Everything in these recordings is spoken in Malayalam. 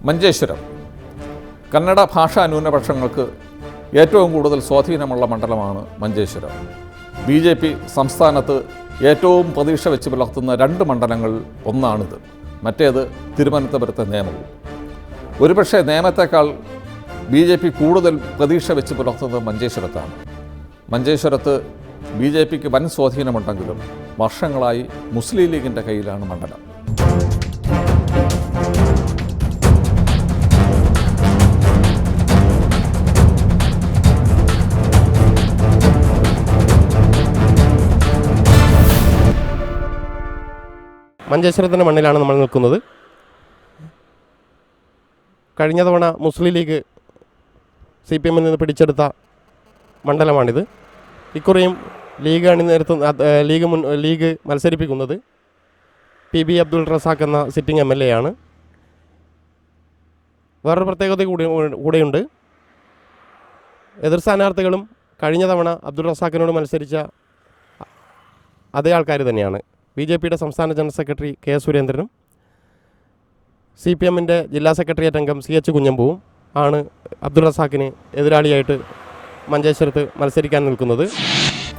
മഞ്ചേശ്വരം കന്നഡ ഭാഷാ ന്യൂനപക്ഷങ്ങൾക്ക് ഏറ്റവും കൂടുതൽ സ്വാധീനമുള്ള മണ്ഡലമാണ് മഞ്ചേശ്വരം. BJP സംസ്ഥാനത്ത് ഏറ്റവും പ്രതീക്ഷ വെച്ച് പുലർത്തുന്ന 2 മണ്ഡലങ്ങൾ ഒന്നാണിത്. മറ്റേത് തിരുവനന്തപുരത്തെ നേമവും. ഒരുപക്ഷെ നേമത്തേക്കാൾ BJP കൂടുതൽ പ്രതീക്ഷ വെച്ച് പുലർത്തുന്നത് മഞ്ചേശ്വരത്താണ്. മഞ്ചേശ്വരത്ത് BJPക്ക് വൻ സ്വാധീനമുണ്ടെങ്കിലും വർഷങ്ങളായി മുസ്ലിം ലീഗിൻ്റെ കയ്യിലാണ് മണ്ഡലം. മഞ്ചേശ്വരത്തിൻ്റെ മണ്ണിലാണ് നമ്മൾ നിൽക്കുന്നത്. കഴിഞ്ഞ തവണ മുസ്ലിം ലീഗ് CPM നിന്ന് പിടിച്ചെടുത്ത മണ്ഡലമാണിത്. ഇക്കുറിയും ലീഗ് മത്സരിപ്പിക്കുന്നത് PB അബ്ദുൾ റസാഖ് എന്ന സിറ്റിംഗ് MLA ആണ്. വേറൊരു പ്രത്യേകത കൂടെയുണ്ട്. എതിർ സ്ഥാനാർത്ഥികളും കഴിഞ്ഞ തവണ അബ്ദുൾ റസാഖിനോട് മത്സരിച്ച അതേ ആൾക്കാർ തന്നെയാണ്. BJPയുടെ സംസ്ഥാന ജനറൽ സെക്രട്ടറി K സുരേന്ദ്രനും CPMൻ്റെ ജില്ലാ സെക്രട്ടേറിയറ്റ് അംഗം CH കുഞ്ഞമ്പുവും ആണ് അബ്ദുൾ റസാഖിന് എതിരാളിയായിട്ട് മഞ്ചേശ്വരത്ത് മത്സരിക്കാൻ നിൽക്കുന്നത്.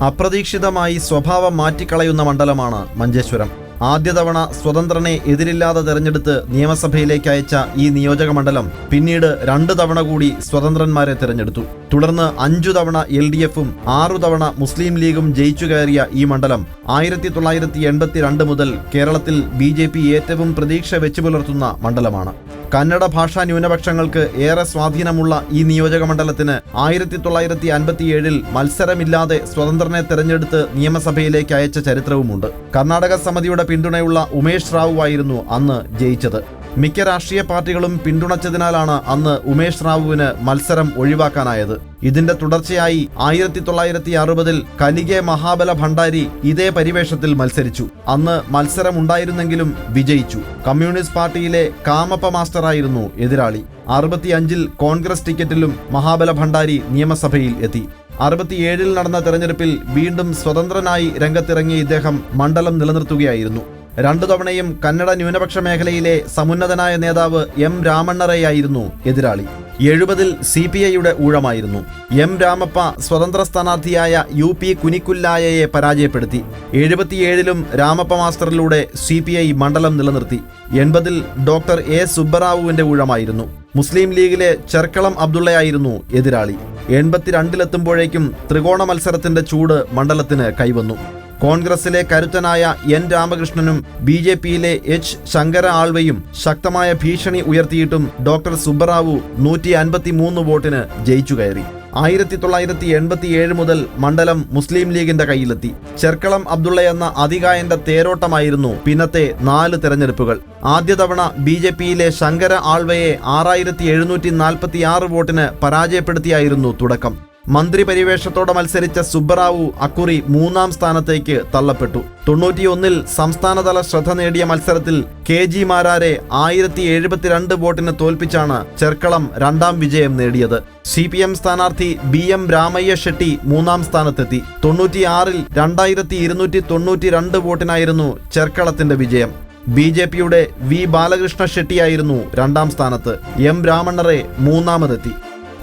അപ്രതീക്ഷിതമായി സ്വഭാവം മാറ്റിക്കളയുന്ന മണ്ഡലമാണ് മഞ്ചേശ്വരം. ആദ്യ തവണ സ്വതന്ത്രനെ എതിരില്ലാതെ തെരഞ്ഞെടുത്ത് നിയമസഭയിലേക്ക് അയച്ച ഈ നിയോജക മണ്ഡലം പിന്നീട് 2 തവണ കൂടി സ്വതന്ത്രന്മാരെ തെരഞ്ഞെടുത്തു. തുടർന്ന് 5 തവണ LDFും 6 തവണ മുസ്ലിം ലീഗും ജയിച്ചു കയറിയ ഈ മണ്ഡലം 1982 മുതൽ കേരളത്തിൽ BJP ഏറ്റവും പ്രതീക്ഷ വെച്ചു പുലർത്തുന്ന മണ്ഡലമാണ്. കന്നഡ ഭാഷാ ന്യൂനപക്ഷങ്ങൾക്ക് ഏറെ സ്വാധീനമുള്ള ഈ നിയോജക മണ്ഡലത്തിന് 1957 മത്സരമില്ലാതെ സ്വതന്ത്രനെ തെരഞ്ഞെടുത്ത് നിയമസഭയിലേക്ക് അയച്ച ചരിത്രവുമുണ്ട്. കർണാടക സമിതിയുടെ പിന്തുണയുള്ള ഉമേഷ് റാവു ആയിരുന്നു അന്ന് ജയിച്ചത്. മിക്ക രാഷ്ട്രീയ പാർട്ടികളും പിന്തുണച്ചതിനാലാണ് അന്ന് ഉമേഷ് റാവുവിന് മത്സരം ഒഴിവാക്കാനായത്. ഇതിന്റെ തുടർച്ചയായി 1960 കലികെ മഹാബല ഭണ്ഡാരി ഇതേ പരിവേഷത്തിൽ മത്സരിച്ചു. അന്ന് മത്സരമുണ്ടായിരുന്നെങ്കിലും വിജയിച്ചു. കമ്മ്യൂണിസ്റ്റ് പാർട്ടിയിലെ കാമപ്പ മാസ്റ്ററായിരുന്നു എതിരാളി. 65 കോൺഗ്രസ് ടിക്കറ്റിലും മഹാബല ഭണ്ഡാരി നിയമസഭയിൽ എത്തി. 67 നടന്ന തെരഞ്ഞെടുപ്പിൽ വീണ്ടും സ്വതന്ത്രനായി രംഗത്തിറങ്ങിയ ഇദ്ദേഹം മണ്ഡലം നിലനിർത്തുകയായിരുന്നു. 2 തവണയും കന്നഡ ന്യൂനപക്ഷ മേഖലയിലെ സമുന്നതനായ നേതാവ് M രാമണ്ണറയായിരുന്നു എതിരാളി. 70 CPIയുടെ ഊഴമായിരുന്നു. M രാമപ്പ സ്വതന്ത്ര സ്ഥാനാർത്ഥിയായ UP കുനിക്കുല്ലായയെ പരാജയപ്പെടുത്തി. 77 രാമപ്പ മാസ്റ്ററിലൂടെ CPI മണ്ഡലം നിലനിർത്തി. 80 ഡോക്ടർ A സുബ്ബറാവുവിന്റെ ഊഴമായിരുന്നു. മുസ്ലിം ലീഗിലെ ചെർക്കളം അബ്ദുള്ളയായിരുന്നു എതിരാളി. 82 ത്രികോണ മത്സരത്തിന്റെ ചൂട് മണ്ഡലത്തിന് കൈവന്നു. കോൺഗ്രസിലെ കരുത്തനായ N രാമകൃഷ്ണനും BJPയിലെ H ശങ്കര ആൾവയും ശക്തമായ ഭീഷണി ഉയർത്തിയിട്ടും ഡോക്ടർ സുബ്ബറാവു 153 വോട്ടിന് ജയിച്ചു കയറി. 1987 മുതൽ മണ്ഡലം മുസ്ലിം ലീഗിന്റെ കയ്യിലെത്തി. ചെർക്കളം അബ്ദുള്ളയെന്ന അതികായന്റെ തേരോട്ടമായിരുന്നു പിന്നത്തെ 4 തെരഞ്ഞെടുപ്പുകൾ. ആദ്യ തവണ BJPയിലെ ശങ്കര ആൾവയെ 6746 വോട്ടിന് പരാജയപ്പെടുത്തിയായിരുന്നു തുടക്കം. മന്ത്രി പരിവേഷത്തോടെ മത്സരിച്ച സുബ്ബറാവു അക്കുറി 3ാം സ്ഥാനത്തേക്ക് തള്ളപ്പെട്ടു. 91 സംസ്ഥാനതല ശ്രദ്ധ നേടിയ മത്സരത്തിൽ KG മാരാരെ 1072 വോട്ടിന് തോൽപ്പിച്ചാണ് ചെർക്കളം 2ാം വിജയം നേടിയത്. CPM സ്ഥാനാർത്ഥി BM രാമയ്യ ഷെട്ടി 3ാം സ്ഥാനത്തെത്തി. 96 2292 വോട്ടിനായിരുന്നു ചെർക്കളത്തിന്റെ വിജയം. BJPയുടെ V ബാലകൃഷ്ണ ഷെട്ടിയായിരുന്നു 2ാം സ്ഥാനത്ത്. M രാമണ്ണറെ 3ാമതെത്തി.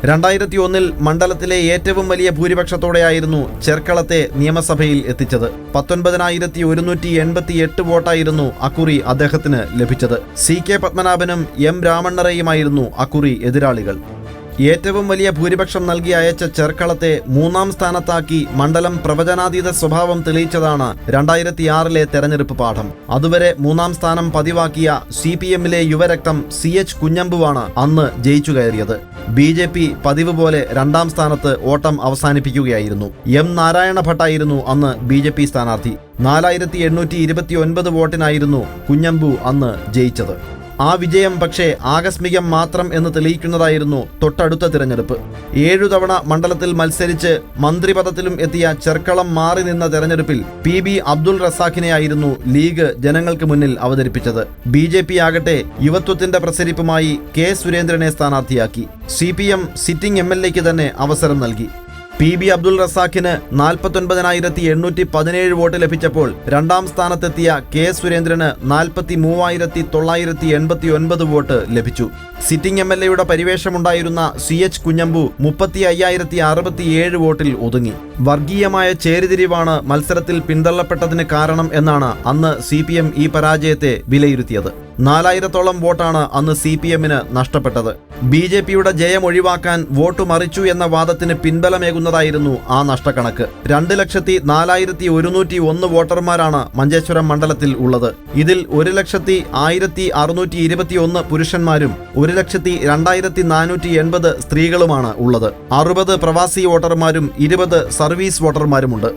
2001 മണ്ഡലത്തിലെ ഏറ്റവും വലിയ ഭൂരിപക്ഷത്തോടെയായിരുന്നു ചെർക്കളത്തെ നിയമസഭയിൽ എത്തിച്ചത്. 19,188 വോട്ടായിരുന്നു അക്കുറി അദ്ദേഹത്തിന് ലഭിച്ചത്. CK പത്മനാഭനും M രാമണ്ണറയുമായിരുന്നു അക്കുറി എതിരാളികൾ. ഏറ്റവും വലിയ ഭൂരിപക്ഷം നൽകി അയച്ച ചെർക്കളത്തെ 3ാം സ്ഥാനത്താക്കി മണ്ഡലം പ്രവചനാതീത സ്വഭാവം തെളിയിച്ചതാണ് 2006 തെരഞ്ഞെടുപ്പ് പാഠം. അതുവരെ 3ാം സ്ഥാനം പതിവാക്കിയ CPMലെ യുവരക്തം CH കുഞ്ഞമ്പുവാണ് അന്ന് ജയിച്ചു കയറിയത്. BJP പതിവ് പോലെ 2ാം സ്ഥാനത്ത് ഓട്ടം അവസാനിപ്പിക്കുകയായിരുന്നു. M നാരായണ ഭട്ടായിരുന്നു അന്ന് BJP സ്ഥാനാർത്ഥി. 4829 വോട്ടിനായിരുന്നു കുഞ്ഞമ്പു അന്ന് ജയിച്ചത്. ആ വിജയം പക്ഷേ ആകസ്മികം മാത്രം എന്ന് തെളിയിക്കുന്നതായിരുന്നു തൊട്ടടുത്ത തിരഞ്ഞെടുപ്പ്. 7 തവണ മണ്ഡലത്തിൽ മത്സരിച്ച് മന്ത്രിപദത്തിലും എത്തിയ ചെർക്കളം മാറി നിന്ന തെരഞ്ഞെടുപ്പിൽ PB അബ്ദുൾ റസാഖിനെയായിരുന്നു ലീഗ് ജനങ്ങൾക്ക് മുന്നിൽ അവതരിപ്പിച്ചത്. BJP ആകട്ടെ യുവത്വത്തിന്റെ പ്രസരിപ്പുമായി K സുരേന്ദ്രനെ സ്ഥാനാർത്ഥിയാക്കി. CPM സിറ്റിംഗ് MLAക്ക് തന്നെ അവസരം നൽകി. PB അബ്ദുൾ റസാഖിന് 49,817 വോട്ട് ലഭിച്ചപ്പോൾ രണ്ടാം സ്ഥാനത്തെത്തിയ K സുരേന്ദ്രന് 43,989 വോട്ട് ലഭിച്ചു. സിറ്റിംഗ് MLAയുടെ പരിവേഷമുണ്ടായിരുന്ന CH കുഞ്ഞമ്പു 35,067 വോട്ടിൽ ഒതുങ്ങി. വർഗീയമായ ചേരിതിരിവാണ് മത്സരത്തിൽ പിന്തള്ളപ്പെട്ടതിന് കാരണം എന്നാണ് അന്ന് CPM ഈ പരാജയത്തെ വിലയിരുത്തിയത്. 4,000-ഓളം വോട്ടാണ് അന്ന് CPMന് നഷ്ടപ്പെട്ടത്. BJPയുടെ ജയം ഒഴിവാക്കാൻ വോട്ട് മറിച്ചു എന്ന വാദത്തിന് പിൻബലമേകുന്നതായിരുന്നു ആ നഷ്ടക്കണക്ക്. 2,04,101 വോട്ടർമാരാണ് മഞ്ചേശ്വരം മണ്ഡലത്തിൽ ഉള്ളത്. ഇതിൽ 1,01,621 പുരുഷന്മാരും 1,02,480 സ്ത്രീകളുമാണ് ഉള്ളത്. 60 പ്രവാസി വോട്ടർമാരും 20 സർവീസ് വോട്ടർമാരുമുണ്ട്.